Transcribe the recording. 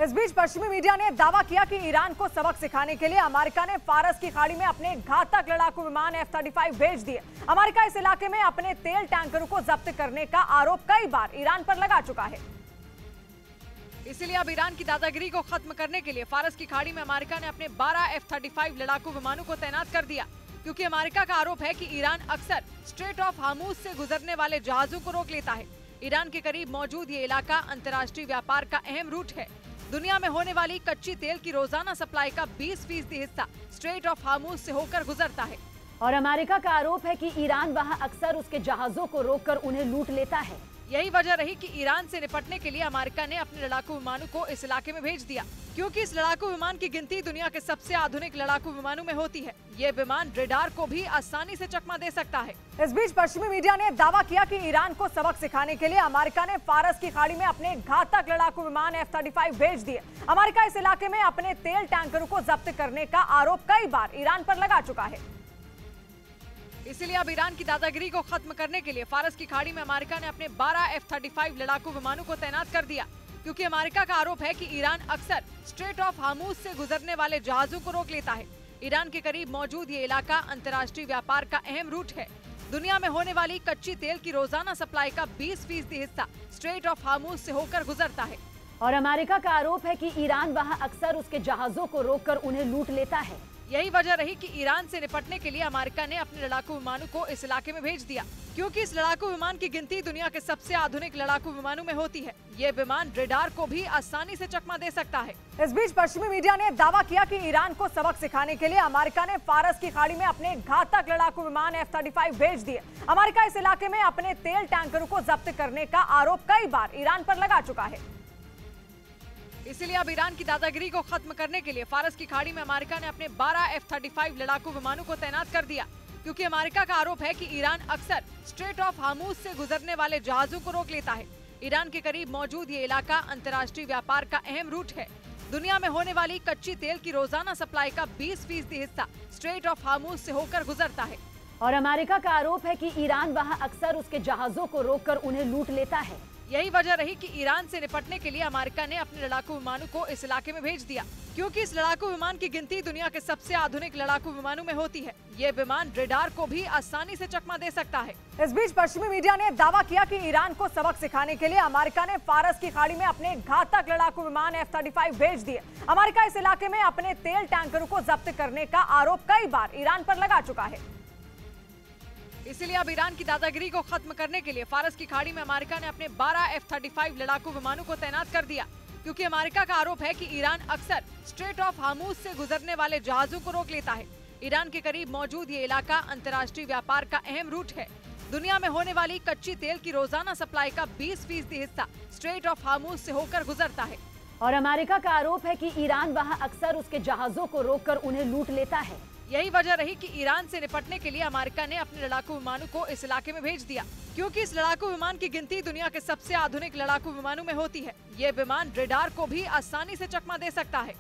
इस बीच पश्चिमी मीडिया ने दावा किया कि ईरान को सबक सिखाने के लिए अमेरिका ने फारस की खाड़ी में अपने घातक लड़ाकू विमान F-35 भेज दिए। अमेरिका इस इलाके में अपने तेल टैंकरों को जब्त करने का आरोप कई बार ईरान पर लगा चुका है। इसलिए अब ईरान की दादागिरी को खत्म करने के लिए फारस की खाड़ी में अमेरिका ने अपने 12 F-35 लड़ाकू विमानों को तैनात कर दिया, क्योंकि अमेरिका का आरोप है कि ईरान अक्सर स्ट्रेट ऑफ हार्मुज से गुजरने वाले जहाजों को रोक लेता है। ईरान के करीब मौजूद ये इलाका अंतर्राष्ट्रीय व्यापार का अहम रूट है। दुनिया में होने वाली कच्ची तेल की रोजाना सप्लाई का 20% हिस्सा स्ट्रेट ऑफ हार्मुज से होकर गुजरता है। और अमेरिका का आरोप है कि ईरान वहां अक्सर उसके जहाजों को रोककर उन्हें लूट लेता है। यही वजह रही कि ईरान से निपटने के लिए अमेरिका ने अपने लड़ाकू विमानों को इस इलाके में भेज दिया, क्योंकि इस लड़ाकू विमान की गिनती दुनिया के सबसे आधुनिक लड़ाकू विमानों में होती है। ये विमान रेडार को भी आसानी से चकमा दे सकता है। इस बीच पश्चिमी मीडिया ने दावा किया कि ईरान को सबक सिखाने के लिए अमेरिका ने फारस की खाड़ी में अपने घातक लड़ाकू विमान F-35 भेज दिए। अमेरिका इस इलाके में अपने तेल टैंकरों को जब्त करने का आरोप कई बार ईरान पर लगा चुका है। इसलिए अब ईरान की दादागिरी को खत्म करने के लिए फारस की खाड़ी में अमेरिका ने अपने 12 F-35 लड़ाकू विमानों को तैनात कर दिया, क्योंकि अमेरिका का आरोप है कि ईरान अक्सर स्ट्रेट ऑफ हार्मुज से गुजरने वाले जहाजों को रोक लेता है। ईरान के करीब मौजूद ये इलाका अंतर्राष्ट्रीय व्यापार का अहम रूट है। दुनिया में होने वाली कच्ची तेल की रोजाना सप्लाई का 20% हिस्सा स्ट्रेट ऑफ हार्मुज से होकर गुजरता है। और अमेरिका का आरोप है कि ईरान वहां अक्सर उसके जहाजों को रोककर उन्हें लूट लेता है। यही वजह रही कि ईरान से निपटने के लिए अमेरिका ने अपने लड़ाकू विमानों को इस इलाके में भेज दिया, क्योंकि इस लड़ाकू विमान की गिनती दुनिया के सबसे आधुनिक लड़ाकू विमानों में होती है। ये विमान रेडार को भी आसानी से चकमा दे सकता है। इस बीच पश्चिमी मीडिया ने दावा किया कि ईरान को सबक सिखाने के लिए अमेरिका ने फारस की खाड़ी में अपने घातक लड़ाकू विमान F-35 भेज दिए। अमेरिका इस इलाके में अपने तेल टैंकरों को जब्त करने का आरोप कई बार ईरान पर लगा चुका है। इसलिए अब ईरान की दादागिरी को खत्म करने के लिए फारस की खाड़ी में अमेरिका ने अपने 12 F-35 लड़ाकू विमानों को तैनात कर दिया, क्योंकि अमेरिका का आरोप है कि ईरान अक्सर स्ट्रेट ऑफ हार्मुज से गुजरने वाले जहाजों को रोक लेता है। ईरान के करीब मौजूद ये इलाका अंतर्राष्ट्रीय व्यापार का अहम रूट है। दुनिया में होने वाली कच्ची तेल की रोजाना सप्लाई का 20% हिस्सा स्ट्रेट ऑफ हार्मुज से होकर गुजरता है। और अमेरिका का आरोप है कि ईरान वहां अक्सर उसके जहाजों को रोककर उन्हें लूट लेता है। यही वजह रही कि ईरान से निपटने के लिए अमेरिका ने अपने लड़ाकू विमानों को इस इलाके में भेज दिया, क्योंकि इस लड़ाकू विमान की गिनती दुनिया के सबसे आधुनिक लड़ाकू विमानों में होती है। ये विमान रेडार को भी आसानी से चकमा दे सकता है। इस बीच पश्चिमी मीडिया ने दावा किया कि ईरान को सबक सिखाने के लिए अमेरिका ने फारस की खाड़ी में अपने घातक लड़ाकू विमान F-35 भेज दिए। अमेरिका इस इलाके में अपने तेल टैंकरों को जब्त करने का आरोप कई बार ईरान पर लगा चुका है। इसलिए अब ईरान की दादागिरी को खत्म करने के लिए फारस की खाड़ी में अमेरिका ने अपने 12 F-35 लड़ाकू विमानों को तैनात कर दिया, क्योंकि अमेरिका का आरोप है कि ईरान अक्सर स्ट्रेट ऑफ हार्मुज से गुजरने वाले जहाजों को रोक लेता है। ईरान के करीब मौजूद ये इलाका अंतर्राष्ट्रीय व्यापार का अहम रूट है। दुनिया में होने वाली कच्ची तेल की रोजाना सप्लाई का 20% हिस्सा स्ट्रेट ऑफ हार्मुज से होकर गुजरता है। और अमेरिका का आरोप है कि ईरान वहां अक्सर उसके जहाजों को रोककर उन्हें लूट लेता है। यही वजह रही कि ईरान से निपटने के लिए अमेरिका ने अपने लड़ाकू विमानों को इस इलाके में भेज दिया, क्योंकि इस लड़ाकू विमान की गिनती दुनिया के सबसे आधुनिक लड़ाकू विमानों में होती है। ये विमान रेडार को भी आसानी से चकमा दे सकता है।